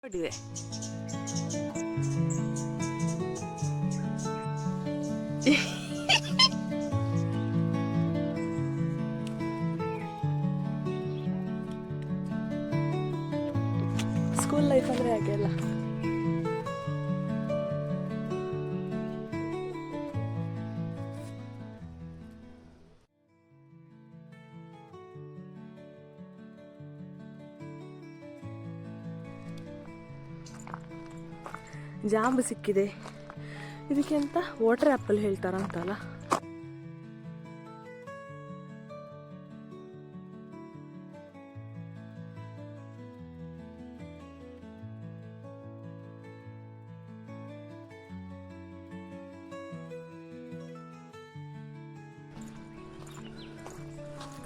ನೋಡಿದೆ. School life ಅಂದರೆ ಹಾಗೆ ಅಲ್ಲ. ಜಾಂಬು ಸಿಕ್ಕಿದೆ. ಇದಕ್ಕೆ ಅಂತ ವಾಟರ್ ಆ್ಯಪಲ್ ಹೇಳ್ತಾರಂತಲ್ಲ.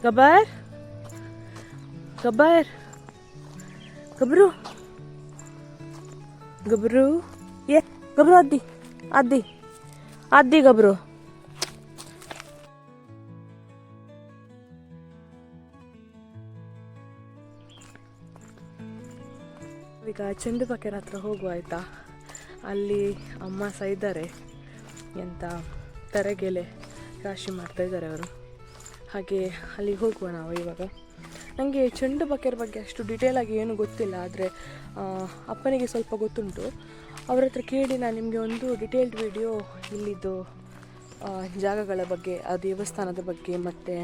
ಗಬ್ಬರ್ ಗಬ್ಬರ್ ಗಬ್ರು ಗಬ್ರು ಏ ಗಬ್ರು ಅದ್ದಿ ಅದ್ದಿ ಅದ್ದಿ ಗಬ್ರು. ಈಗ ಚೆಂಡು ಬಕೆರ್ ಹತ್ರ ಹೋಗುವ ಆಯ್ತಾ. ಅಲ್ಲಿ ಅಮ್ಮ ಸಹ ಇದ್ದಾರೆ, ಎಂತ ತರಗೆಲೆ ರಾಶಿ ಮಾಡ್ತಾ ಇದ್ದಾರೆ ಅವರು. ಹಾಗೆ ಅಲ್ಲಿಗೆ ಹೋಗುವ ನಾವು ಇವಾಗ. ನನಗೆ ಚೆಂಡು ಬಕೆರ್ ಬಗ್ಗೆ ಅಷ್ಟು ಡೀಟೇಲಾಗಿ ಏನು ಗೊತ್ತಿಲ್ಲ, ಆದರೆ ಅಪ್ಪನಿಗೆ ಸ್ವಲ್ಪ ಗೊತ್ತುಂಟು. ಅವ್ರ ಹತ್ರ ಕೇಳಿ ನಾನು ನಿಮಗೆ ಒಂದು ಡಿಟೇಲ್ಡ್ ವಿಡಿಯೋ ಇಲ್ಲಿದ್ದು ಜಾಗಗಳ ಬಗ್ಗೆ, ಆ ದೇವಸ್ಥಾನದ ಬಗ್ಗೆ ಮತ್ತು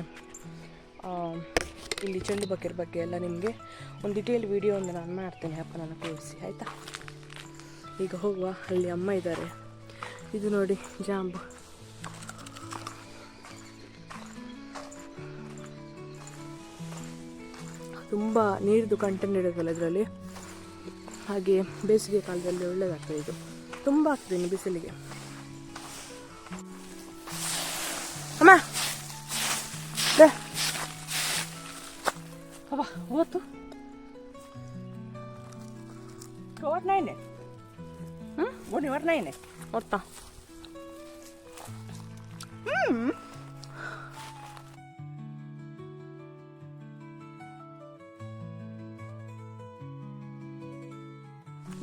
ಇಲ್ಲಿ ಚೆಂಡು ಬಕೆರ್ ಬಗ್ಗೆ ಎಲ್ಲ ನಿಮಗೆ ಒಂದು ಡಿಟೇಲ್ಡ್ ವಿಡಿಯೋ ಒಂದು ನಾನು ಮಾಡ್ತೇನೆ ಅಪ್ಪನನ್ನು ಕೂರಿಸಿ, ಆಯಿತಾ. ಈಗ ಹೋಗುವ. ಅಲ್ಲಿ ಅಮ್ಮ ಇದ್ದಾರೆ. ಇದು ನೋಡಿ ಜಾಂಬು. ತುಂಬ ನೀರಿದ್ದು ಕಂಟೆಂಟ್ ಇರೋದಲ್ಲ ಇದರಲ್ಲಿ. ಹಾಗೆ ಬೇಸಿಗೆ ಕಾಲದಲ್ಲಿ ಒಳ್ಳೆಯದಾಗ್ತದೆ. ಇದು ತುಂಬ ಆಗ್ತದೆ ಬಿಸಿಲಿಗೆ. ಅಮ್ಮ ಅವ ಓತು warnaine boni warnaine otta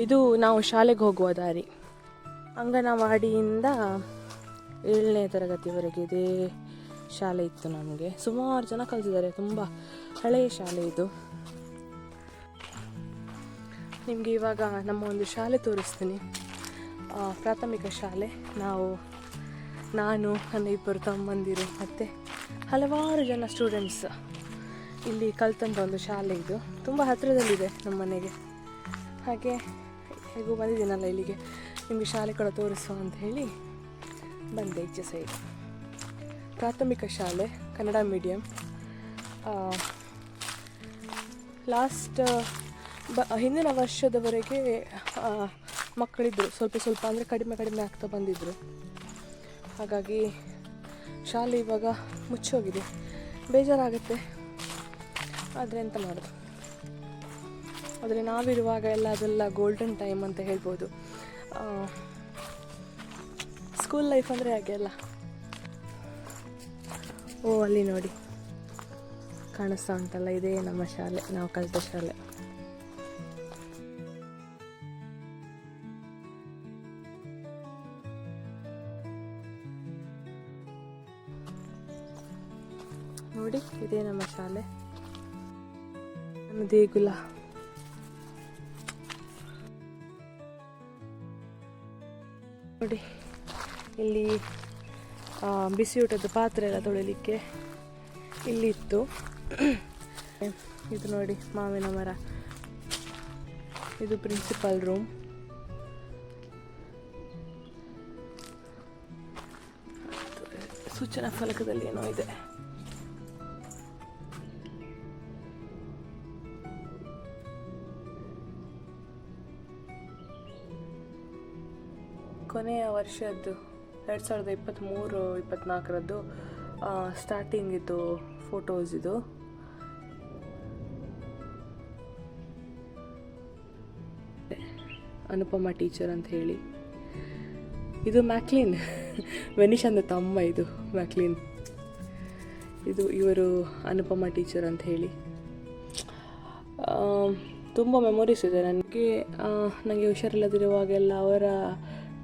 ಇದು ನಾವು ಶಾಲೆಗೆ ಹೋಗುವ ದಾರಿ. ಅಂಗನವಾಡಿಯಿಂದ 7ನೇ ತರಗತಿವರೆಗೆ ಇದೇ ಶಾಲೆ ಇತ್ತು ನಮಗೆ. ಸುಮಾರು ಜನ ಕಲಿತಿದ್ದಾರೆ, ತುಂಬ ಹಳೆಯ ಶಾಲೆ ಇದು. ನಿಮಗೆ ಇವಾಗ ನಮ್ಮ ಒಂದು ಶಾಲೆ ತೋರಿಸ್ತೀನಿ, ಪ್ರಾಥಮಿಕ ಶಾಲೆ. ನಾನು ನನ್ನ 2 ತಮ್ಮಂದಿರು ಮತ್ತು ಹಲವಾರು ಜನ ಸ್ಟೂಡೆಂಟ್ಸ್ ಇಲ್ಲಿ ಕಲ್ತಂಥ ಒಂದು ಶಾಲೆ ಇದು. ತುಂಬ ಹತ್ತಿರದಲ್ಲಿದೆ ನಮ್ಮ ಮನೆಗೆ. ಹಾಗೆ ಹೇಗೂ ಬಂದಿದ್ದೀನಲ್ಲ ಇಲ್ಲಿಗೆ, ನಿಮಗೆ ಶಾಲೆ ಕೂಡ ತೋರಿಸುವ ಅಂತ ಹೇಳಿ ಬಂದೆ. ಈಚೆ ಸೈಡ್ ಪ್ರಾಥಮಿಕ ಶಾಲೆ, ಕನ್ನಡ ಮೀಡಿಯಮ್. ಲಾಸ್ಟ್ ಹಿಂದಿನ ವರ್ಷದವರೆಗೆ ಮಕ್ಕಳಿದ್ದರು, ಸ್ವಲ್ಪ ಅಂದರೆ ಕಡಿಮೆ ಆಗ್ತಾ ಬಂದಿದ್ದರು. ಹಾಗಾಗಿ ಶಾಲೆ ಇವಾಗ ಮುಚ್ಚೋಗಿದೆ. ಬೇಜಾರಾಗುತ್ತೆ, ಆದರೆ ಎಂತ ಮಾಡೋದು. ಆದರೆ ನಾವಿರುವಾಗ ಅದೆಲ್ಲ ಗೋಲ್ಡನ್ ಟೈಮ್ ಅಂತ ಹೇಳ್ಬೋದು. ಸ್ಕೂಲ್ ಲೈಫ್ ಅಂದರೆ ಹಾಗೆ ಅಲ್ಲ. ಓ ಅಲ್ಲಿ ನೋಡಿ ಕಾಣಿಸ್ತಾ ಉಂಟಲ್ಲ, ಇದೇ ನಮ್ಮ ಶಾಲೆ, ನಾವು ಕಲಿತ ಶಾಲೆ. ನೋಡಿ ಇದೇ ನಮ್ಮ ಶಾಲೆ, ನಮ್ಮ ದೇಗುಲ. ನೋಡಿ ಇಲ್ಲಿ ಬಿಸಿಯೂಟದ ಪಾತ್ರೆ ಎಲ್ಲ ತೊಳಿಲಿಕ್ಕೆ ಇಲ್ಲಿತ್ತು. ಇದು ನೋಡಿ ಮಾವಿನ ಮರ. ಇದು ಪ್ರಿನ್ಸಿಪಲ್ ರೂಮ್. ಸೂಚನಾ ಫಲಕದಲ್ಲಿ ಏನೋ ಇದೆ. ಕೊನೆಯ ವರ್ಷದ್ದು 2023-24 ಸ್ಟಾರ್ಟಿಂಗ್ ಇದು ಫೋಟೋಸ್. ಇದು ಅನುಪಮ ಟೀಚರ್ ಅಂತ ಹೇಳಿ. ಇದು ಮ್ಯಾಕ್ಲಿನ್, ವೆನಿಶಾಂದ ತಮ್ಮ. ಇದು ಮ್ಯಾಕ್ಲಿನ್. ಇದು ಇವರು ಅನುಪಮ ಟೀಚರ್ ಅಂತ ಹೇಳಿ. ತುಂಬ ಮೆಮೊರೀಸ್ ಇದೆ ನನಗೆ ಹುಷಾರಿಲ್ಲದಿರುವಾಗೆಲ್ಲ ಅವರ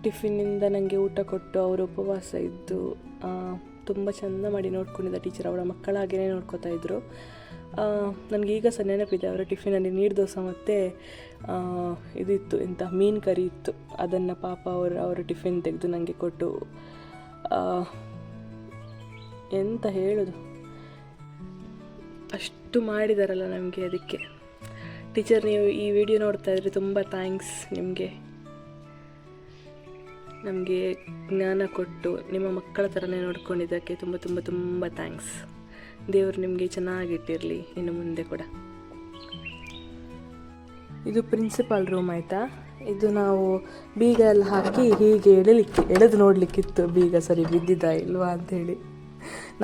ಟಿಫಿನಿಂದ ನನಗೆ ಊಟ ಕೊಟ್ಟು ಅವರು ಉಪವಾಸ ಇದ್ದು ತುಂಬ ಚೆಂದ ಮಾಡಿ ನೋಡ್ಕೊಂಡಿದ್ದ ಟೀಚರ್. ಅವರ ಮಕ್ಕಳಾಗೇ ನೋಡ್ಕೋತಾ ಇದ್ದರು. ನನಗೀಗ ಸಹ ನೆನಪಿದೆ, ಅವರ ಟಿಫಿನಲ್ಲಿ ನೀರು ದೋಸೆ ಮತ್ತು ಇದಿತ್ತು, ಎಂಥ ಮೀನು ಕರಿ ಇತ್ತು. ಅದನ್ನು ಪಾಪ ಅವರ ಟಿಫಿನ್ ತೆಗೆದು ನನಗೆ ಕೊಟ್ಟು ಎಂತ ಹೇಳೋದು, ಅಷ್ಟು ಮಾಡಿದಾರಲ್ಲ ನಮಗೆ. ಅದಕ್ಕೆ ಟೀಚರ್, ನೀವು ಈ ವಿಡಿಯೋ ನೋಡ್ತಾ ಇದ್ರೆ ತುಂಬ ಥ್ಯಾಂಕ್ಸ್ ನಿಮಗೆ. ನಮಗೆ ಜ್ಞಾನ ಕೊಟ್ಟು ನಿಮ್ಮ ಮಕ್ಕಳ ಥರನೇ ನೋಡ್ಕೊಂಡಿದ್ದಕ್ಕೆ ತುಂಬ ತುಂಬ ತುಂಬ ಥ್ಯಾಂಕ್ಸ್. ದೇವರು ನಿಮಗೆ ಚೆನ್ನಾಗಿಟ್ಟಿರಲಿ ಇನ್ನು ಮುಂದೆ ಕೂಡ. ಇದು ಪ್ರಿನ್ಸಿಪಾಲ್ ರೂಮ್ ಆಯಿತಾ. ಇದು ನಾವು ಬೀಗ ಎಲ್ಲ ಹಾಕಿ ಹೀಗೆ ಎಳೆದು ನೋಡಲಿಕ್ಕಿತ್ತು, ಬೀಗ ಸರಿ ಬಿದ್ದಿದ್ದ ಇಲ್ವಾ ಅಂಥೇಳಿ.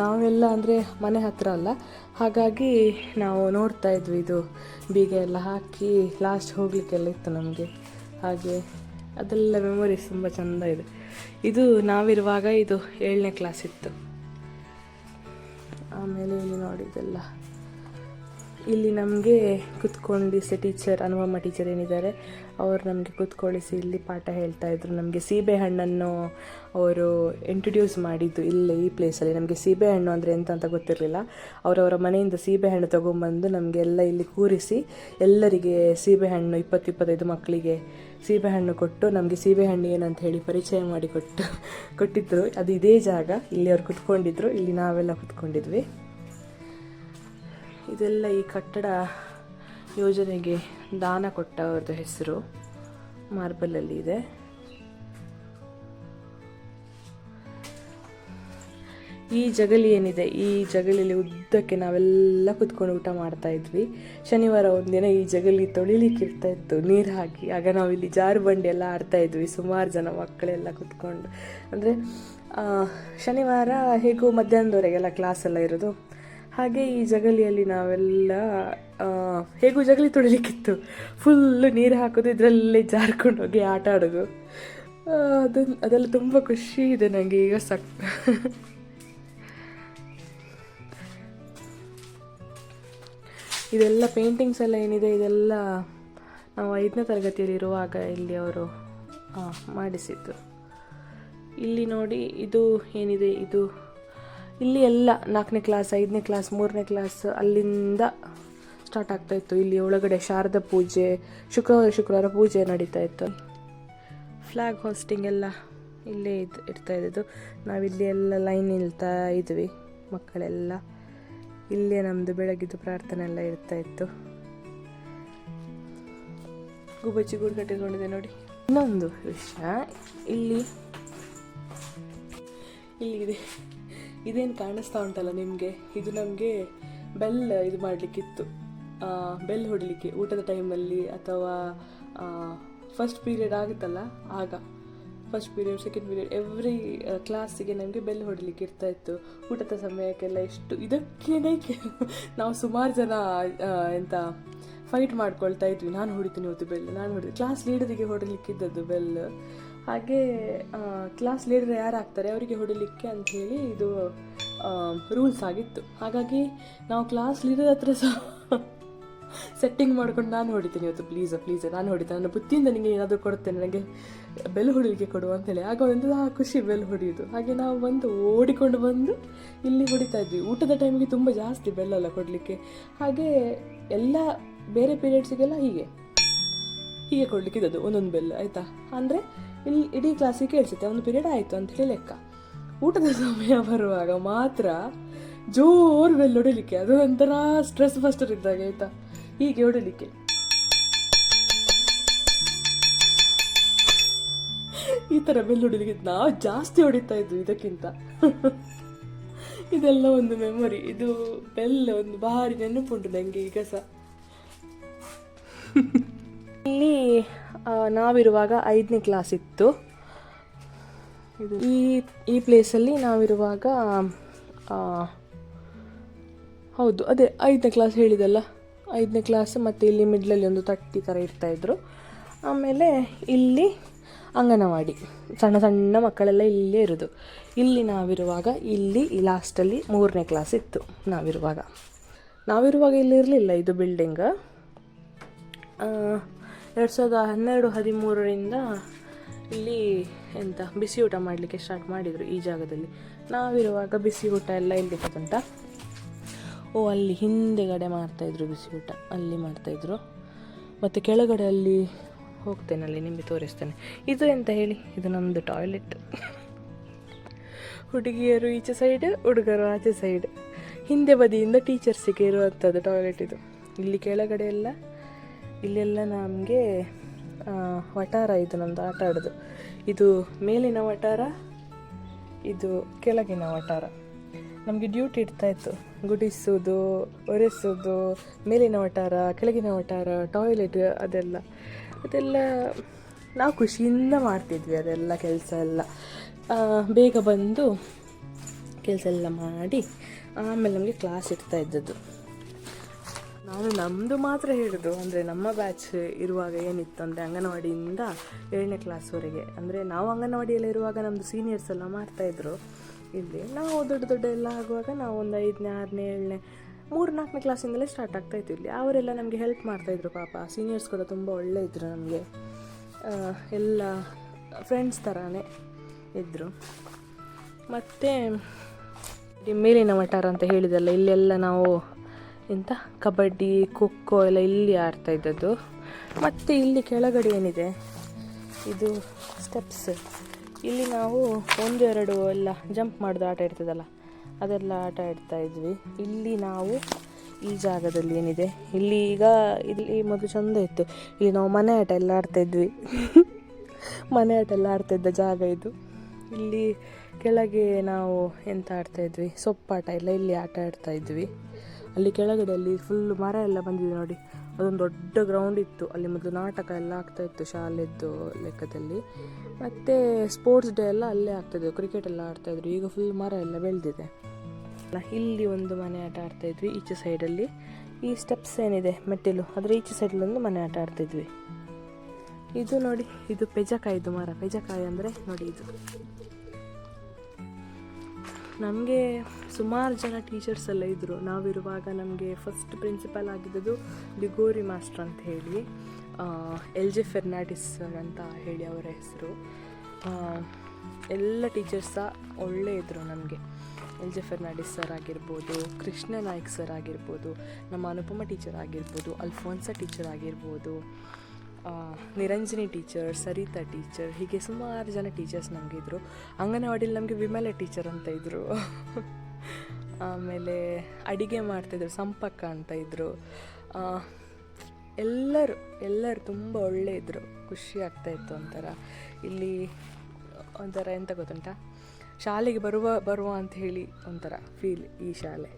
ನಾವೆಲ್ಲ ಅಂದರೆ ಮನೆ ಹತ್ತಿರ ಅಲ್ಲ, ಹಾಗಾಗಿ ನಾವು ನೋಡ್ತಾ ಇದ್ವಿ. ಇದು ಬೀಗ ಎಲ್ಲ ಹಾಕಿ ಲಾಸ್ಟ್ ಹೋಗಲಿಕ್ಕೆಲ್ಲ ಇತ್ತು ನಮಗೆ. ಹಾಗೆ ಅದೆಲ್ಲ ಮೆಮೊರೀಸ್ ತುಂಬ ಚೆಂದ ಇದೆ. ಇದು ನಾವಿರುವಾಗ ಇದು 7ನೇ ಕ್ಲಾಸ್ ಇತ್ತು. ಆಮೇಲೆ ಇಲ್ಲಿ ನೋಡಿದ್ದೆಲ್ಲ, ಇಲ್ಲಿ ನಮಗೆ ಕುತ್ಕೊಂಡಿಸಿ ಟೀಚರ್, ಅನುಪಮ ಟೀಚರ್ ಏನಿದ್ದಾರೆ ಅವರು ನಮಗೆ ಕುತ್ಕೊಳ್ಳಿಸಿ ಇಲ್ಲಿ ಪಾಠ ಹೇಳ್ತಾಯಿದ್ರು. ನಮಗೆ ಸೀಬೆಹಣ್ಣನ್ನು ಅವರು ಇಂಟ್ರೊಡ್ಯೂಸ್ ಮಾಡಿದ್ದು ಇಲ್ಲೇ ಈ ಪ್ಲೇಸಲ್ಲಿ. ನಮಗೆ ಸೀಬೆಹಣ್ಣು ಅಂದರೆ ಎಂತ ಅಂತ ಗೊತ್ತಿರಲಿಲ್ಲ. ಅವರವರ ಮನೆಯಿಂದ ಸೀಬೆಹಣ್ಣು ತೊಗೊಂಬಂದು ನಮಗೆಲ್ಲ ಇಲ್ಲಿ ಕೂರಿಸಿ ಎಲ್ಲರಿಗೆ ಸೀಬೆಹಣ್ಣು 20-25 ಮಕ್ಕಳಿಗೆ ಸೀಬೆಹಣ್ಣು ಕೊಟ್ಟು ನಮಗೆ ಸೀಬೆಹಣ್ಣು ಏನಂತ ಹೇಳಿ ಪರಿಚಯ ಮಾಡಿ ಕೊಟ್ಟಿದ್ದರು. ಅದು ಇದೇ ಜಾಗ, ಇಲ್ಲಿ ಅವ್ರು ಕುತ್ಕೊಂಡಿದ್ರು, ಇಲ್ಲಿ ನಾವೆಲ್ಲ ಕುತ್ಕೊಂಡಿದ್ವಿ. ಇದೆಲ್ಲ ಈ ಕಟ್ಟಡ ಯೋಜನೆಗೆ ದಾನ ಕೊಟ್ಟವ್ರದ್ದು ಹೆಸರು ಮಾರ್ಬಲಲ್ಲಿ ಇದೆ. ಈ ಜಗಲಿ ಏನಿದೆ, ಈ ಜಗಲಿಯಲ್ಲಿ ಉದ್ದಕ್ಕೆ ನಾವೆಲ್ಲ ಕುತ್ಕೊಂಡು ಊಟ ಮಾಡ್ತಾ ಇದ್ವಿ. ಶನಿವಾರ ಒಂದಿನ ಈ ಜಗಲಿ ತೊಳಿಲಿಕ್ಕೆ ಇರ್ತಾ ಇತ್ತು ನೀರು ಹಾಕಿ. ಆಗ ನಾವಿಲ್ಲಿ ಜಾರು ಬಂಡಿ ಎಲ್ಲ ಆಡ್ತಾ ಇದ್ವಿ, ಸುಮಾರು ಜನ ಮಕ್ಕಳೆಲ್ಲ ಕುತ್ಕೊಂಡು. ಅಂದರೆ ಶನಿವಾರ ಹೇಗೂ ಮಧ್ಯಾಹ್ನದವರೆಗೆಲ್ಲ ಕ್ಲಾಸ್ ಎಲ್ಲ ಇರೋದು. ಹಾಗೆ ಈ ಜಗಲಿಯಲ್ಲಿ ನಾವೆಲ್ಲ ಹೇಗೂ ಜಗಲಿ ತೊಳಿಲಿಕ್ಕಿತ್ತು, ಫುಲ್ಲು ನೀರು ಹಾಕೋದು, ಇದರಲ್ಲೇ ಜಾರ್ಕೊಂಡು ಹೋಗಿ ಆಟ ಆಡೋದು. ಅದೆಲ್ಲ ತುಂಬ ಖುಷಿ ಇದೆ ನನಗೆ ಈಗ ಇದೆಲ್ಲ ಪೇಂಟಿಂಗ್ಸ್ ಎಲ್ಲ ಏನಿದೆ, ಇದೆಲ್ಲ ನಾವು 5ನೇ ತರಗತಿಯಲ್ಲಿ ಇರುವಾಗ ಇಲ್ಲಿ ಅವರು ಮಾಡಿಸಿದ್ದು. ಇಲ್ಲಿ ನೋಡಿ, ಇದು ಏನಿದೆ, ಇದು ಇಲ್ಲಿ ಎಲ್ಲ 4ನೇ ಕ್ಲಾಸ್, 5ನೇ ಕ್ಲಾಸ್, 3ನೇ ಕ್ಲಾಸ್ ಅಲ್ಲಿಂದ ಸ್ಟಾರ್ಟ್ ಆಗ್ತಾಯಿತ್ತು. ಇಲ್ಲಿ ಒಳಗಡೆ ಶಾರದಾ ಪೂಜೆ, ಶುಕ್ರವಾರ ಪೂಜೆ ನಡೀತಾ ಇತ್ತು. ಫ್ಲ್ಯಾಗ್ ಹೋಸ್ಟಿಂಗ್ ಎಲ್ಲ ಇಲ್ಲೇ ಇರ್ತಾ ಇದ್ದು. ನಾವಿಲ್ಲಿ ಎಲ್ಲ ಲೈನ್ ನಿಲ್ತಾ ಇದ್ವಿ ಮಕ್ಕಳೆಲ್ಲ. ಇಲ್ಲೇ ನಮ್ಮದು ಬೆಳಗಿದ್ದು ಪ್ರಾರ್ಥನೆ ಎಲ್ಲ ಇರ್ತಾ ಇತ್ತು. ಗುಬ್ಬಚ್ಚಿ ಗೂಡು ಕಟ್ಟಿಕೊಂಡಿದೆ ನೋಡಿ. ಇನ್ನೊಂದು ವಿಷಯ, ಇಲ್ಲಿದೆ, ಇದೇನು ಕಾಣಿಸ್ತಾ ಉಂಟಲ್ಲ ನಿಮಗೆ, ಇದು ನಮಗೆ ಬೆಲ್ ಇದು ಮಾಡಲಿಕ್ಕಿತ್ತು, ಬೆಲ್ ಹೊಡಲಿಕ್ಕೆ ಊಟದ ಟೈಮಲ್ಲಿ ಅಥವಾ ಫಸ್ಟ್ ಪೀರಿಯಡ್ ಆಗುತ್ತಲ್ಲ ಆಗ. First period, second period, every ಕ್ಲಾಸಿಗೆ ನಮಗೆ ಬೆಲ್ ಹೊಡಲಿಕ್ಕೆ ಇರ್ತಾಯಿತ್ತು ಊಟದ ಸಮಯಕ್ಕೆಲ್ಲ. ಇದಕ್ಕೇನೆ ನಾವು ಸುಮಾರು ಜನ ಎಂತ ಫೈಟ್ ಮಾಡ್ಕೊಳ್ತಾ ಇದ್ವಿ. ನಾನು ಹೊಡಿತೀನಿ ಇವತ್ತು ಬೆಲ್, ನಾನು ಹೊಡಿತೀನಿ. ಕ್ಲಾಸ್ ಲೀಡರಿಗೆ ಹೊಡಲಿಕ್ಕಿದ್ದದ್ದು ಬೆಲ್. ಹಾಗೆ ಕ್ಲಾಸ್ ಲೀಡರ್ ಯಾರು ಆಗ್ತಾರೆ ಅವರಿಗೆ ಹೊಡಿಲಿಕ್ಕೆ ಅಂಥೇಳಿ ಇದು ರೂಲ್ಸ್ ಆಗಿತ್ತು. ಹಾಗಾಗಿ ನಾವು ಕ್ಲಾಸ್ ಲೀಡರ್ ಹತ್ರ ಸಹ ಸೆಟ್ಟಿಂಗ್ ಮಾಡ್ಕೊಂಡು, ನಾನು ಹೊಡಿತೀನಿ ಇವತ್ತು, ಪ್ಲೀಸ್ ನಾನು ಹೊಡಿತೇನೆ, ನನ್ನ ಬುತ್ತಿಯಿಂದ ನಿಮಗೆ ಏನಾದರೂ ಕೊಡ್ತೇನೆ, ನನಗೆ ಬೆಲ್ ಹೊಡಿಲಿಕ್ಕೆ ಕೊಡುವ ಅಂತೇಳಿ. ಆಗ ಒಂದು ಖುಷಿ ಬೆಲ್ ಹೊಡೆಯೋದು. ಹಾಗೆ ನಾವು ಓಡಿಕೊಂಡು ಬಂದು ಇಲ್ಲಿ ಹೊಡಿತಾ ಇದ್ವಿ. ಊಟದ ಟೈಮಿಗೆ ತುಂಬ ಜಾಸ್ತಿ ಬೆಲ್ಲೆಲ್ಲ ಕೊಡಲಿಕ್ಕೆ. ಹಾಗೆ ಎಲ್ಲ ಬೇರೆ ಪೀರಿಯಡ್ಸಿಗೆಲ್ಲ ಹೀಗೆ ಕೊಡಲಿಕ್ಕೆ ಇದ್ದದ್ದು ಒಂದೊಂದು ಬೆಲ್, ಆಯಿತಾ. ಅಂದರೆ ಇಲ್ಲಿ ಇಡೀ ಕ್ಲಾಸಿಗೆ ಕೇಳಿಸುತ್ತೆ, ಒಂದು ಪೀರಿಯಡ್ ಆಯಿತು ಅಂಥೇಳಿ ಲೆಕ್ಕ. ಊಟದ ಸಮಯ ಬರುವಾಗ ಮಾತ್ರ ಜೋರು ಬೆಲ್ ಹೊಡಿಲಿಕ್ಕೆ, ಅದು ಒಂಥರ ಸ್ಟ್ರೆಸ್ ಬಸ್ಟರ್ ಇದ್ದಾಗ, ಆಯಿತಾ. ಹೀಗೆ ಹೊಡಿಲಿಕ್ಕೆ ಈ ಥರ ಬೆಲ್ ಹೊಡಿಲಿಕ್ಕೆ ನಾವು ಜಾಸ್ತಿ ಹೊಡಿತಾ ಇದ್ವಿ ಇದಕ್ಕಿಂತ. ಇದೆಲ್ಲ ಒಂದು ಮೆಮೊರಿ. ಇದು ಬೆಲ್ ಒಂದು ಭಾರಿ ನೆನಪುಂಟು ನನಗೆ ಈಗ ಸಹ. ಇಲ್ಲಿ ನಾವಿರುವಾಗ 5ನೇ ಕ್ಲಾಸ್ ಇತ್ತು. ಈ ಪ್ಲೇಸಲ್ಲಿ ನಾವಿರುವಾಗ ಹೌದು, ಅದೇ 5ನೇ ಕ್ಲಾಸ್ ಹೇಳಿದಲ್ಲ, 5ನೇ ಕ್ಲಾಸ್. ಮತ್ತು ಇಲ್ಲಿ ಮಿಡ್ಲಲ್ಲಿ ಒಂದು ತಟ್ಟಿ ಥರ ಇರ್ತಾಯಿದ್ರು. ಆಮೇಲೆ ಇಲ್ಲಿ ಅಂಗನವಾಡಿ, ಸಣ್ಣ ಸಣ್ಣ ಮಕ್ಕಳೆಲ್ಲ ಇಲ್ಲೇ ಇರೋದು. ಇಲ್ಲಿ ನಾವಿರುವಾಗ ಇಲ್ಲಿ ಲಾಸ್ಟಲ್ಲಿ 3ನೇ ಕ್ಲಾಸ್ ಇತ್ತು. ನಾವಿರುವಾಗ ಇಲ್ಲಿ ಇರಲಿಲ್ಲ ಇದು ಬಿಲ್ಡಿಂಗ್. 2012-13ರಿಂದ ಇಲ್ಲಿ ಬಿಸಿ ಊಟ ಮಾಡಲಿಕ್ಕೆ ಸ್ಟಾರ್ಟ್ ಮಾಡಿದರು ಈ ಜಾಗದಲ್ಲಿ. ನಾವಿರುವಾಗ ಬಿಸಿ ಊಟ ಎಲ್ಲ ಎಲ್ಲಿ ಗೊತ್ತುಂಟ, ಅಲ್ಲಿ ಹಿಂದೆಗಡೆ ಮಾಡ್ತಾಯಿದ್ರು ಬಿಸಿ ಊಟ, ಅಲ್ಲಿ ಮಾಡ್ತಾಯಿದ್ರು. ಮತ್ತು ಕೆಳಗಡೆ ಅಲ್ಲಿ ಹೋಗ್ತೇನೆ, ಅಲ್ಲಿ ನಿಮಗೆ ತೋರಿಸ್ತೇನೆ. ಇದು ಎಂತ ಹೇಳಿ, ಇದು ನಮ್ಮದು ಟಾಯ್ಲೆಟ್. ಹುಡುಗಿಯರು ಈಚೆ ಸೈಡ್, ಹುಡುಗರು ಆಚೆ ಸೈಡ್. ಹಿಂದೆ ಬದಿಯಿಂದ ಟೀಚರ್ಸಿಗೆ ಇರುವಂಥದ್ದು ಟಾಯ್ಲೆಟ್ ಇದು. ಇಲ್ಲಿ ಕೆಳಗಡೆ ಎಲ್ಲ, ಇಲ್ಲೆಲ್ಲ ನಮಗೆ ವಟಾರ, ಇದು ನಮ್ಮದು ಆಟ ಆಡೋದು. ಇದು ಮೇಲಿನ ವಟಾರ, ಇದು ಕೆಳಗಿನ ವಟಾರ. ನಮಗೆ ಡ್ಯೂಟಿ ಇರ್ತಾಯಿತ್ತು, ಗುಡಿಸೋದು, ಒರೆಸೋದು, ಮೇಲಿನ ವಟಾರ, ಕೆಳಗಿನ ವಟಾರ, ಟಾಯ್ಲೆಟ್, ಅದೆಲ್ಲ ನಾವು ಖುಷಿಯಿಂದ ಮಾಡ್ತಿದ್ವಿ. ಅದೆಲ್ಲ ಕೆಲಸ ಎಲ್ಲ ಬೇಗ ಬಂದು ಕೆಲಸ ಎಲ್ಲ ಮಾಡಿ ಆಮೇಲೆ ನಮಗೆ ಕ್ಲಾಸ್ ಇರ್ತಾ ಇದ್ದದ್ದು. ನಾನು ನಮ್ಮದು ಮಾತ್ರ ಹೇಳೋದು, ಅಂದರೆ ನಮ್ಮ ಬ್ಯಾಚ್ ಇರುವಾಗ ಏನಿತ್ತು ಅಂದರೆ ಅಂಗನವಾಡಿಯಿಂದ 7ನೇ ಕ್ಲಾಸ್ವರೆಗೆ, ಅಂದರೆ ನಾವು ಅಂಗನವಾಡಿಯಲ್ಲಿ ಇರುವಾಗ ನಮ್ಮದು ಸೀನಿಯರ್ಸ್ ಎಲ್ಲ ಮಾಡ್ತಾಯಿದ್ರು. ಇಲ್ಲಿ ನಾವು ದೊಡ್ಡ ಎಲ್ಲ ಆಗುವಾಗ ನಾವು ಒಂದು 5ನೇ 6ನೇ 7ನೇ 3-4ನೇ ಕ್ಲಾಸಿಂದಲೇ ಸ್ಟಾರ್ಟ್ ಆಗ್ತಾಯಿತ್ತು. ಇಲ್ಲಿ ಅವರೆಲ್ಲ ನಮಗೆ ಹೆಲ್ಪ್ ಮಾಡ್ತಾಯಿದ್ರು. ಪಾಪ ಸೀನಿಯರ್ಸ್ ಕೂಡ ತುಂಬ ಒಳ್ಳೆ ಇದ್ದರು, ನಮಗೆ ಎಲ್ಲ ಫ್ರೆಂಡ್ಸ್ ಥರನೇ ಇದ್ದರು. ಮತ್ತು ಮೇಲಿನ ವಟಾರ ಅಂತ ಹೇಳಿದಲ್ಲ, ಇಲ್ಲೆಲ್ಲ ನಾವು ಕಬಡ್ಡಿ, ಖೋಖೋ ಎಲ್ಲ ಇಲ್ಲಿ ಆಡ್ತಾ ಇದ್ದದ್ದು. ಮತ್ತು ಇಲ್ಲಿ ಕೆಳಗಡೆ ಏನಿದೆ, ಇದು ಸ್ಟೆಪ್ಸ್. ಇಲ್ಲಿ ನಾವು 1-2 ಎಲ್ಲ ಜಂಪ್ ಮಾಡೋದು ಆಟ ಇರ್ತದಲ್ಲ, ಅದೆಲ್ಲ ಆಟ ಆಡ್ತಾ ಇದ್ವಿ. ಇಲ್ಲಿ ನಾವು ಈ ಜಾಗದಲ್ಲಿ ಏನಿದೆ, ಇಲ್ಲಿ ಮೊದಲು ಚೆಂದ ಇತ್ತು. ಇಲ್ಲಿ ನಾವು ಮನೆ ಆಟ ಎಲ್ಲ ಆಡ್ತಾಯಿದ್ವಿ. ಮನೆ ಆಟ ಎಲ್ಲ ಆಡ್ತಾಯಿದ್ದ ಜಾಗ ಇದು. ಇಲ್ಲಿ ಕೆಳಗೆ ನಾವು ಎಂತ ಆಡ್ತಾಯಿದ್ವಿ, ಸೊಪ್ಪಾಟ ಎಲ್ಲ ಇಲ್ಲಿ ಆಟ ಆಡ್ತಾಯಿದ್ವಿ. ಅಲ್ಲಿ ಕೆಳಗಡೆ ಅಲ್ಲಿ ಫುಲ್ ಮರ ಎಲ್ಲ ಬಂದಿದೆ ನೋಡಿ, ಅದೊಂದು ದೊಡ್ಡ ಗ್ರೌಂಡ್ ಇತ್ತು. ಅಲ್ಲಿ ಮೊದಲು ನಾಟಕ ಎಲ್ಲ ಆಗ್ತಾಯಿತ್ತು ಶಾಲೆದ್ದು ಲೆಕ್ಕದಲ್ಲಿ. ಮತ್ತು ಸ್ಪೋರ್ಟ್ಸ್ ಡೇ ಎಲ್ಲ ಅಲ್ಲೇ ಆಗ್ತಾಯಿದ್ವು, ಕ್ರಿಕೆಟ್ ಎಲ್ಲ ಆಡ್ತಾಯಿದ್ರು. ಈಗ ಫುಲ್ ಮರ ಎಲ್ಲ ಬೆಳೆದಿದೆ. ಇಲ್ಲಿ ಒಂದು ಮನೆ ಆಟ ಆಡ್ತಾಯಿದ್ವಿ ಈಚೆ ಸೈಡಲ್ಲಿ. ಈ ಸ್ಟೆಪ್ಸ್ ಏನಿದೆ ಮೆಟ್ಟಿಲು, ಅದರ ಈಚೆ ಸೈಡಲ್ಲಿ ಒಂದು ಮನೆ ಆಟ ಆಡ್ತಾಯಿದ್ವಿ. ಇದು ನೋಡಿ, ಇದು ಪೆಜಕಾಯಿದು ಮರ. ಪೆಜಕಾಯಿ ಅಂದರೆ ನೋಡಿ ಇದು. ನಮಗೆ ಸುಮಾರು ಜನ ಟೀಚರ್ಸ್ ಎಲ್ಲ ಇದ್ದರು ನಾವಿರುವಾಗ. ನಮಗೆ ಫಸ್ಟ್ ಪ್ರಿನ್ಸಿಪಲ್ ಆಗಿದ್ದದು ಲಿಗೋರಿ ಮಾಸ್ಟರ್ ಅಂತ ಹೇಳಿ, LJ ಫೆರ್ನಾಂಡಿಸ್ ಸರ್ ಅಂತ ಹೇಳಿ ಅವರ ಹೆಸರು. ಎಲ್ಲ ಟೀಚರ್ಸ್ ಸಹ ಒಳ್ಳೆ ಇದ್ದರು ನಮಗೆ. LJ ಫೆರ್ನಾಂಡಿಸ್ ಸರ್ ಆಗಿರ್ಬೋದು, ಕೃಷ್ಣ ನಾಯ್ಕ್ ಸರ್ ಆಗಿರ್ಬೋದು, ನಮ್ಮ ಅನುಪಮ ಟೀಚರ್ ಆಗಿರ್ಬೋದು, ಅಲ್ಫೋನ್ಸಾ ಟೀಚರ್ ಆಗಿರ್ಬೋದು, ನಿರಂಜನಿ ಟೀಚರ್, ಸರಿತಾ ಟೀಚರ್, ಹೀಗೆ ಸುಮಾರು ಜನ ಟೀಚರ್ಸ್ ನಮಗಿದ್ರು. ಅಂಗನವಾಡಿಯಲ್ಲಿ ನಮಗೆ ವಿಮಲ ಟೀಚರ್ ಅಂತ ಇದ್ದರು. ಆಮೇಲೆ ಅಡಿಗೆ ಮಾಡ್ತಾಯಿದ್ರು ಸಂಪಕ್ಕ ಅಂತ ಇದ್ದರು. ಎಲ್ಲರೂ ತುಂಬ ಒಳ್ಳೆ ಇದ್ದರು. ಖುಷಿ ಆಗ್ತಾಯಿತ್ತು ಒಂಥರ. ಇಲ್ಲಿ ಒಂಥರ ಎಂತ ಗೊತ್ತುಂಟ, ಶಾಲೆಗೆ ಬರುವ ಅಂತ ಹೇಳಿ ಒಂಥರ ಫೀಲ್ ಈ ಶಾಲೆ.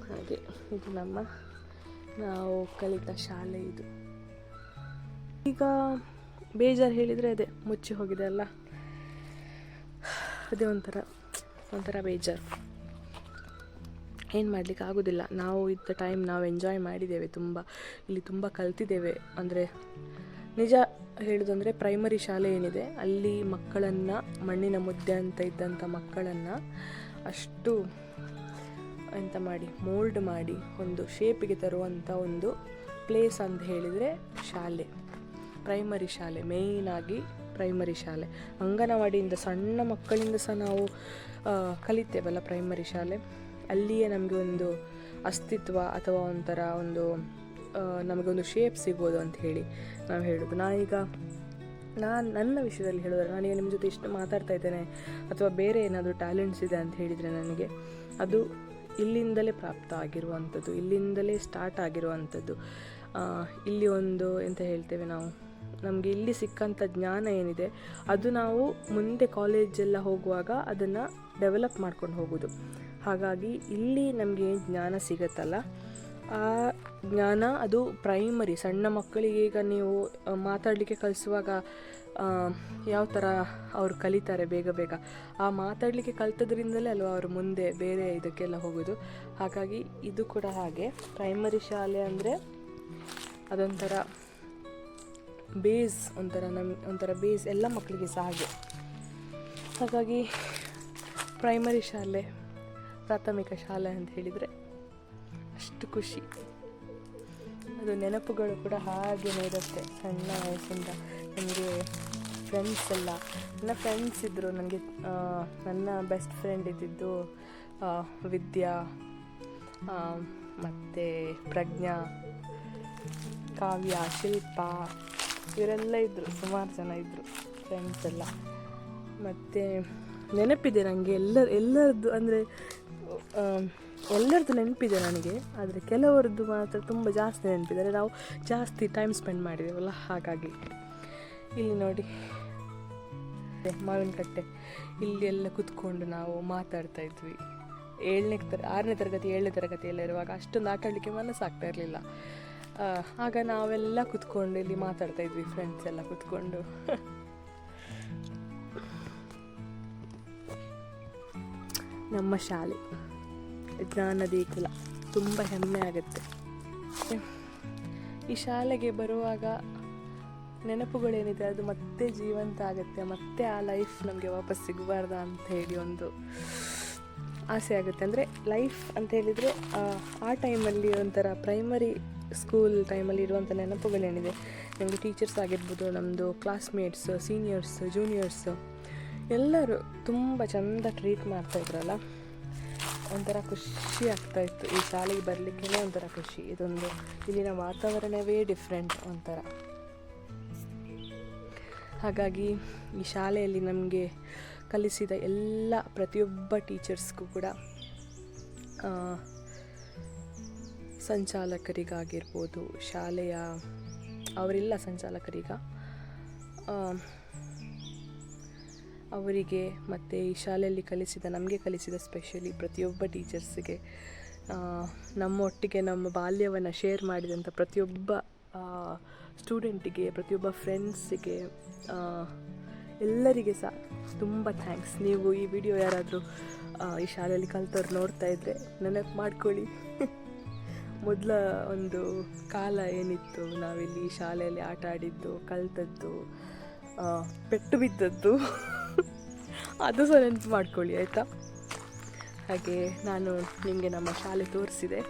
ಹಾಗೆ ಇದು ನಾವು ಕಲಿತ ಶಾಲೆ ಇದು. ಈಗ ಬೇಜಾರು ಹೇಳಿದರೆ ಅದೇ ಮುಚ್ಚಿ ಹೋಗಿದೆ ಅಲ್ಲ, ಅದೇ ಒಂಥರ ಬೇಜಾರು. ಏನು ಮಾಡಲಿಕ್ಕೆ ಆಗೋದಿಲ್ಲ. ನಾವು ಇದ್ದ ಟೈಮ್ ನಾವು ಎಂಜಾಯ್ ಮಾಡಿದ್ದೇವೆ ತುಂಬ. ಇಲ್ಲಿ ತುಂಬ ಕಲ್ತಿದ್ದೇವೆ. ಅಂದರೆ ನಿಜ ಹೇಳೋದಂದರೆ ಪ್ರೈಮರಿ ಶಾಲೆ ಏನಿದೆ ಅಲ್ಲಿ ಮಕ್ಕಳನ್ನು, ಮಣ್ಣಿನ ಮುದ್ದೆ ಅಂತ ಇದ್ದಂಥ ಮಕ್ಕಳನ್ನು ಅಷ್ಟು ಎಂತ ಮಾಡಿ ಮೋಲ್ಡ್ ಮಾಡಿ ಒಂದು ಶೇಪಿಗೆ ತರುವಂಥ ಒಂದು ಪ್ಲೇಸ್ ಅಂತ ಹೇಳಿದರೆ ಶಾಲೆ, ಪ್ರೈಮರಿ ಶಾಲೆ. ಮೇಯ್ನಾಗಿ ಪ್ರೈಮರಿ ಶಾಲೆ. ಅಂಗನವಾಡಿಯಿಂದ ಸಣ್ಣ ಮಕ್ಕಳಿಂದ ಸಹ ನಾವು ಕಲಿತೇವಲ್ಲ ಪ್ರೈಮರಿ ಶಾಲೆ. ಅಲ್ಲಿಯೇ ನಮಗೆ ಒಂದು ಅಸ್ತಿತ್ವ ಅಥವಾ ಒಂಥರ ನಮಗೊಂದು ಶೇಪ್ ಸಿಗ್ಬೋದು ಅಂತ ಹೇಳಿ ನಾವು ಹೇಳೋದು. ನನ್ನ ವಿಷಯದಲ್ಲಿ ಹೇಳಿದ್ರೆ, ನಾನೀಗ ನಿಮ್ಮ ಜೊತೆ ಇಷ್ಟು ಮಾತಾಡ್ತಾ ಇದ್ದೇನೆ ಅಥವಾ ಬೇರೆ ಏನಾದರೂ ಟ್ಯಾಲೆಂಟ್ಸ್ ಇದೆ ಅಂತ ಹೇಳಿದರೆ ನನಗೆ ಅದು ಇಲ್ಲಿಂದಲೇ ಪ್ರಾಪ್ತ ಆಗಿರುವಂಥದ್ದು, ಇಲ್ಲಿಂದಲೇ ಸ್ಟಾರ್ಟ್ ಆಗಿರುವಂಥದ್ದು. ಇಲ್ಲಿ ಎಂತ ಹೇಳ್ತೇವೆ ನಾವು, ನಮಗೆ ಇಲ್ಲಿ ಸಿಕ್ಕಂಥ ಜ್ಞಾನ ಏನಿದೆ ಅದು ನಾವು ಮುಂದೆ ಕಾಲೇಜೆಲ್ಲ ಹೋಗುವಾಗ ಅದನ್ನು ಡೆವಲಪ್ ಮಾಡ್ಕೊಂಡು ಹೋಗೋದು. ಹಾಗಾಗಿ ಇಲ್ಲಿ ನಮಗೆ ಏನು ಜ್ಞಾನ ಸಿಗುತ್ತಲ್ಲ, ಆ ಜ್ಞಾನ ಅದು ಪ್ರೈಮರಿ. ಸಣ್ಣ ಮಕ್ಕಳಿಗೆ ಈಗ ನೀವು ಮಾತಾಡಲಿಕ್ಕೆ ಕಲಿಸುವಾಗ ಯಾವ ಥರ ಅವರು ಕಲಿತಾರೆ ಬೇಗ ಆ ಮಾತಾಡಲಿಕ್ಕೆ ಕಲ್ತದ್ರಿಂದಲೇ ಅಲ್ವಾ ಅವರು ಮುಂದೆ ಬೇರೆ ಇದಕ್ಕೆಲ್ಲ ಹೋಗೋದು. ಹಾಗಾಗಿ ಇದು ಕೂಡ ಹಾಗೆ. ಪ್ರೈಮರಿ ಶಾಲೆ ಅಂದರೆ ಅದೊಂಥರ ಬೇಸ್, ಒಂಥರ ಬೇಸ್ ಎಲ್ಲ ಮಕ್ಕಳಿಗೆ ಸಹ ಹಾಗೆ. ಹಾಗಾಗಿ ಪ್ರೈಮರಿ ಶಾಲೆ, ಪ್ರಾಥಮಿಕ ಶಾಲೆ ಅಂತ ಹೇಳಿದರೆ ಅಷ್ಟು ಖುಷಿ. ಅದು ನೆನಪುಗಳು ಕೂಡ ಹಾಗೇನೇ ಇರುತ್ತೆ. ಸಣ್ಣ ವಯಸ್ಸಿಂದ ನನಗೆ ಫ್ರೆಂಡ್ಸ್ ಎಲ್ಲ, ನನ್ನ ಫ್ರೆಂಡ್ಸ್ ಇದ್ದರು. ನನಗೆ ನನ್ನ ಬೆಸ್ಟ್ ಫ್ರೆಂಡ್ ಇದ್ದಿದ್ದು ವಿದ್ಯಾ, ಮತ್ತು ಪ್ರಜ್ಞಾ, ಕಾವ್ಯ, ಶಿಲ್ಪ, ಇವರೆಲ್ಲ ಇದ್ದರು. ಸುಮಾರು ಜನ ಇದ್ದರು ಫ್ರೆಂಡ್ಸ್ ಎಲ್ಲ. ಮತ್ತು ನೆನಪಿದೆ ನನಗೆ ಎಲ್ಲರದ್ದು, ಅಂದರೆ ಎಲ್ಲರದ್ದು ನೆನಪಿದೆ ನನಗೆ. ಆದರೆ ಕೆಲವರದ್ದು ಮಾತ್ರ ತುಂಬ ಜಾಸ್ತಿ ನೆನಪಿದ್ದಾರೆ. ನಾವು ಜಾಸ್ತಿ ಟೈಮ್ ಸ್ಪೆಂಡ್ ಮಾಡಿದ್ದೇವಲ್ಲ, ಹಾಗಾಗಿ. ಇಲ್ಲಿ ನೋಡಿ ಮಾವಿನ ಕಟ್ಟೆ, ಇಲ್ಲಿ ಎಲ್ಲ ಕೂತ್ಕೊಂಡು ನಾವು ಮಾತಾಡ್ತಾ ಇದ್ವಿ. 6ನೇ ತರಗತಿ 7ನೇ ತರಗತಿಯೆಲ್ಲ ಇರುವಾಗ ಅಷ್ಟೊಂದು ಆಟ ಆಡಲಿಕ್ಕೆ ಮನಸ್ಸಾಗ್ತಾ ಇರಲಿಲ್ಲ. ಆಗ ನಾವೆಲ್ಲ ಕೂತ್ಕೊಂಡು ಇಲ್ಲಿ ಮಾತಾಡ್ತಾ ಇದ್ವಿ, ಫ್ರೆಂಡ್ಸ್ ಎಲ್ಲ ಕೂತ್ಕೊಂಡು. ನಮ್ಮ ಶಾಲೆ ಜ್ಞಾನದೇಗುಲ, ತುಂಬ ಹೆಮ್ಮೆ ಆಗುತ್ತೆ. ಈ ಶಾಲೆಗೆ ಬರುವಾಗ ನೆನಪುಗಳೇನಿದೆ ಅದು ಮತ್ತೆ ಜೀವಂತ ಆಗುತ್ತೆ. ಮತ್ತೆ ಆ ಲೈಫ್ ನಮಗೆ ವಾಪಸ್ ಸಿಗಬಾರ್ದ ಅಂತ ಹೇಳಿ ಒಂದು ಆಸೆ ಆಗುತ್ತೆ. ಅಂದರೆ ಲೈಫ್ ಅಂತ ಹೇಳಿದರೆ ಆ ಟೈಮಲ್ಲಿ ಒಂಥರ ಪ್ರೈಮರಿ ಸ್ಕೂಲ್ ಟೈಮಲ್ಲಿ ಇರುವಂಥ ನೆನಪುಗಳೇನಿದೆ, ನಮಗೆ ಟೀಚರ್ಸ್ ಆಗಿರ್ಬೋದು, ನಮ್ಮದು ಕ್ಲಾಸ್ಮೇಟ್ಸ್, ಸೀನಿಯರ್ಸ್, ಜೂನಿಯರ್ಸು ಎಲ್ಲರೂ ತುಂಬ ಚೆಂದ ಟ್ರೀಟ್ ಮಾಡ್ತಾಯಿದ್ರಲ್ಲ, ಒಂಥರ ಖುಷಿ ಆಗ್ತಾಯಿತ್ತು. ಈ ಶಾಲೆಗೆ ಬರಲಿಕ್ಕೇ ಒಂಥರ ಖುಷಿ. ಇದೊಂದು ಇಲ್ಲಿನ ವಾತಾವರಣವೇ ಡಿಫ್ರೆಂಟ್ ಒಂಥರ. ಹಾಗಾಗಿ ಈ ಶಾಲೆಯಲ್ಲಿ ನಮಗೆ ಕಲಿಸಿದ ಎಲ್ಲ ಪ್ರತಿಯೊಬ್ಬ ಟೀಚರ್ಸ್ಗೂ ಕೂಡ, ಸಂಚಾಲಕರಿಗಾಗಿರ್ಬೋದು, ಶಾಲೆಯ ಅವರೆಲ್ಲ ಸಂಚಾಲಕರಿಗ ಅವರಿಗೆ, ಮತ್ತು ಈ ಶಾಲೆಯಲ್ಲಿ ನಮಗೆ ಕಲಿಸಿದ ಸ್ಪೆಷಲಿ ಪ್ರತಿಯೊಬ್ಬ ಟೀಚರ್ಸಿಗೆ, ನಮ್ಮೊಟ್ಟಿಗೆ ನಮ್ಮ ಬಾಲ್ಯವನ್ನು ಶೇರ್ ಮಾಡಿದಂಥ ಪ್ರತಿಯೊಬ್ಬ ಸ್ಟೂಡೆಂಟಿಗೆ, ಪ್ರತಿಯೊಬ್ಬ ಫ್ರೆಂಡ್ಸಿಗೆ, ಎಲ್ಲರಿಗೆ ಸಹ ತುಂಬ ಥ್ಯಾಂಕ್ಸ್. ನೀವು ಈ ವಿಡಿಯೋ ಯಾರಾದರೂ ಈ ಶಾಲೆಯಲ್ಲಿ ಕಲಿತವ್ರು ನೋಡ್ತಾ ಇದ್ದರೆ ನೆನಪು ಮಾಡ್ಕೊಳ್ಳಿ. ಮೊದಲ ಒಂದು ಕಾಲ ಏನಿತ್ತು, ನಾವಿಲ್ಲಿ ಈ ಶಾಲೆಯಲ್ಲಿ ಆಟ ಆಡಿದ್ದು, ಕಲಿತದ್ದು, ಪೆಟ್ಟು ಬಿದ್ದದ್ದು, ಅದು ಸಹ ನೆನಪು ಮಾಡ್ಕೊಳ್ಳಿ, ಆಯಿತಾ? ಹಾಗೆ ನಾನು ನಿಮಗೆ ನಮ್ಮ ಶಾಲೆ ತೋರಿಸಿದೆ.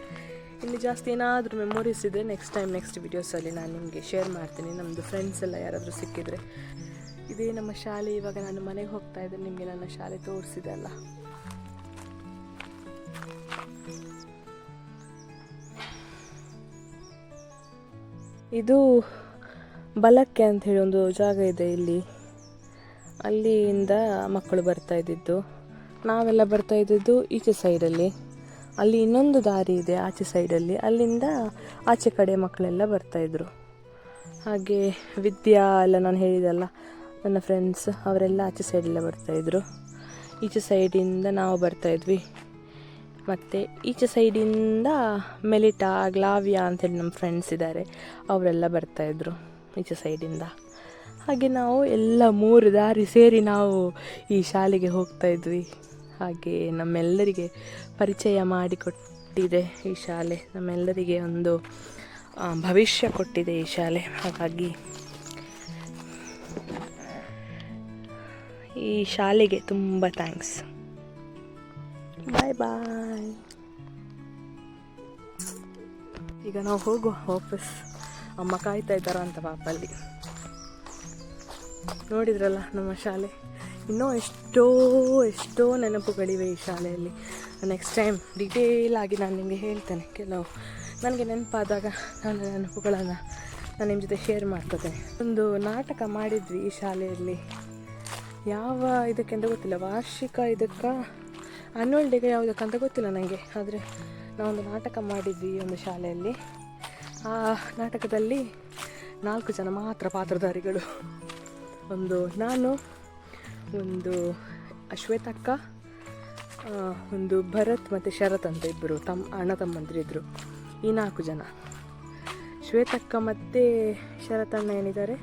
ಇನ್ನು ಜಾಸ್ತಿ ಏನಾದರೂ ಮೆಮೊರೀಸ್ ಇದೆ ನೆಕ್ಸ್ಟ್ ವಿಡಿಯೋಸಲ್ಲಿ ನಾನು ನಿಮಗೆ ಶೇರ್ ಮಾಡ್ತೀನಿ. ನಮ್ಮದು ಫ್ರೆಂಡ್ಸ್ ಎಲ್ಲ ಯಾರಾದರೂ ಸಿಕ್ಕಿದರೆ. ಇದೇ ನಮ್ಮ ಶಾಲೆ. ಇವಾಗ ನಾನು ಮನೆಗೆ ಹೋಗ್ತಾ ಇದ್ದರೆ ನಿಮಗೆ ನನ್ನ ಶಾಲೆ ತೋರಿಸಿದೆ ಅಲ್ಲ. ಇದು ಬಲಕ್ಕೆ ಅಂತ ಹೇಳಿ ಒಂದು ಜಾಗ ಇದೆ ಇಲ್ಲಿ. ಅಲ್ಲಿಂದ ಮಕ್ಕಳು ಬರ್ತಾ ಇದ್ದಿದ್ದು, ನಾವೆಲ್ಲ ಬರ್ತಾ ಇದ್ದಿದ್ದು ಈಚೆ ಸೈಡಲ್ಲಿ. ಅಲ್ಲಿ ಇನ್ನೊಂದು ದಾರಿ ಇದೆ ಆಚೆ ಸೈಡಲ್ಲಿ, ಅಲ್ಲಿಂದ ಆಚೆ ಕಡೆ ಮಕ್ಕಳೆಲ್ಲ ಬರ್ತಾಯಿದ್ರು. ಹಾಗೆ ವಿದ್ಯಾ ಎಲ್ಲ ನಾನು ಹೇಳಿದಲ್ಲ, ನನ್ನ ಫ್ರೆಂಡ್ಸ್ ಅವರೆಲ್ಲ ಆಚೆ ಸೈಡೆಲ್ಲ ಬರ್ತಾಯಿದ್ರು. ಈಚೆ ಸೈಡಿಂದ ನಾವು ಬರ್ತಾಯಿದ್ವಿ. ಮತ್ತು ಈಚೆ ಸೈಡಿಂದ ಮೆಲಿಟಾ, ಗ್ಲಾವಿಯಾ ಅಂತೇಳಿ ನಮ್ಮ ಫ್ರೆಂಡ್ಸ್ ಇದ್ದಾರೆ, ಅವರೆಲ್ಲ ಬರ್ತಾಯಿದ್ರು ಈಚೆ ಸೈಡಿಂದ. ಹಾಗೆ ನಾವು ಎಲ್ಲ 3 ದಾರಿ ಸೇರಿ ನಾವು ಈ ಶಾಲೆಗೆ ಹೋಗ್ತಾಯಿದ್ವಿ. ಹಾಗೆ ನಮ್ಮೆಲ್ಲರಿಗೆ ಪರಿಚಯ ಮಾಡಿಕೊಟ್ಟಿದೆ ಈ ಶಾಲೆ, ನಮ್ಮೆಲ್ಲರಿಗೆ ಒಂದು ಭವಿಷ್ಯ ಕೊಟ್ಟಿದೆ ಈ ಶಾಲೆ. ಹಾಗಾಗಿ ಈ ಶಾಲೆಗೆ ತುಂಬ ಥ್ಯಾಂಕ್ಸ್. ಬಾಯ್ ಬಾಯ್. ಈಗ ನಾವು ಹೋಗುವ ವಾಪಸ್. ಅಮ್ಮ ಕಾಯ್ತಾ ಇದ್ದಾರ ಅಂತ ಪಾಪಲ್ಲಿ. ನೋಡಿದ್ರಲ್ಲ ನಮ್ಮ ಶಾಲೆ. ಇನ್ನೂ ಎಷ್ಟೋ ನೆನಪುಗಳಿವೆ ಈ ಶಾಲೆಯಲ್ಲಿ. ನೆಕ್ಸ್ಟ್ ಟೈಮ್ ಡೀಟೇಲ್ ಆಗಿ ನಾನು ನಿಮಗೆ ಹೇಳ್ತೇನೆ. ಕೆಲವು ನನಗೆ ನೆನಪಾದಾಗ ನನ್ನ ನೆನಪುಗಳನ್ನು ನಾನು ನಿಮ್ಮ ಜೊತೆ ಶೇರ್ ಮಾಡ್ಕೊತೇನೆ. ಒಂದು ನಾಟಕ ಮಾಡಿದ್ವಿ ಈ ಶಾಲೆಯಲ್ಲಿ. ಯಾವ ಇದಕ್ಕೆ ಅಂತ ಗೊತ್ತಿಲ್ಲ, ವಾರ್ಷಿಕ ಇದಕ್ಕೆ, ಆ್ಯನ್ಯುವಲ್ ಡೇಗೆ ಯಾವುದಕ್ಕಂತ ಗೊತ್ತಿಲ್ಲ ನನಗೆ. ಆದರೆ ನಾವೊಂದು ನಾಟಕ ಮಾಡಿದ್ವಿ ಒಂದು ಶಾಲೆಯಲ್ಲಿ. ಆ ನಾಟಕದಲ್ಲಿ 4 ಜನ ಮಾತ್ರ ಪಾತ್ರಧಾರಿಗಳು. ಒಂದು ನಾನು, ಒಂದು ಶ್ವೇತಕ್ಕ, ಒಂದು ಭರತ್ ಮತ್ತು ಶರತ್ ಅಂತ ಇಬ್ಬರು ಅಣ್ಣ ತಮ್ಮಂದಿರಿದ್ದರು. ಈ 4 ಜನ. ಶ್ವೇತಕ್ಕ ಮತ್ತು ಶರತ್ ಅಣ್ಣ ಏನಿದ್ದಾರೆ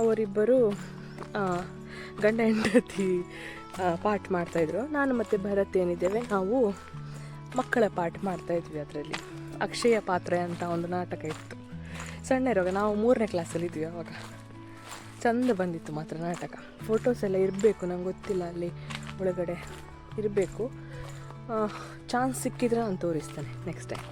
ಅವರಿಬ್ಬರು ಗಂಡ ಹೆಂಡತಿ ಪಾಠ ಮಾಡ್ತಾಯಿದ್ರು. ನಾನು ಮತ್ತು ಭರತ್ ಏನಿದ್ದೇವೆ ನಾವು ಮಕ್ಕಳ ಪಾಠ ಮಾಡ್ತಾಯಿದ್ವಿ. ಅದರಲ್ಲಿ ಅಕ್ಷಯ ಪಾತ್ರೆ ಅಂತ ಒಂದು ನಾಟಕ ಇತ್ತು. ಸಣ್ಣ ಇರುವಾಗ ನಾವು 3ನೇ ಕ್ಲಾಸಲ್ಲಿ ಇದ್ವಿ ಆವಾಗ. ಚೆಂದ ಬಂದಿತ್ತು ಮಾತ್ರ ನಾಟಕ. ಫೋಟೋಸ್ ಎಲ್ಲ ಇರಬೇಕು, ನಂಗೆ ಗೊತ್ತಿಲ್ಲ, ಅಲ್ಲಿ ಒಳಗಡೆ ಇರಬೇಕು. ಚಾನ್ಸ್ ಸಿಕ್ಕಿದ್ರೆ ನಾನು ತೋರಿಸ್ತೇನೆ ನೆಕ್ಸ್ಟ್ ಟೈಮ್.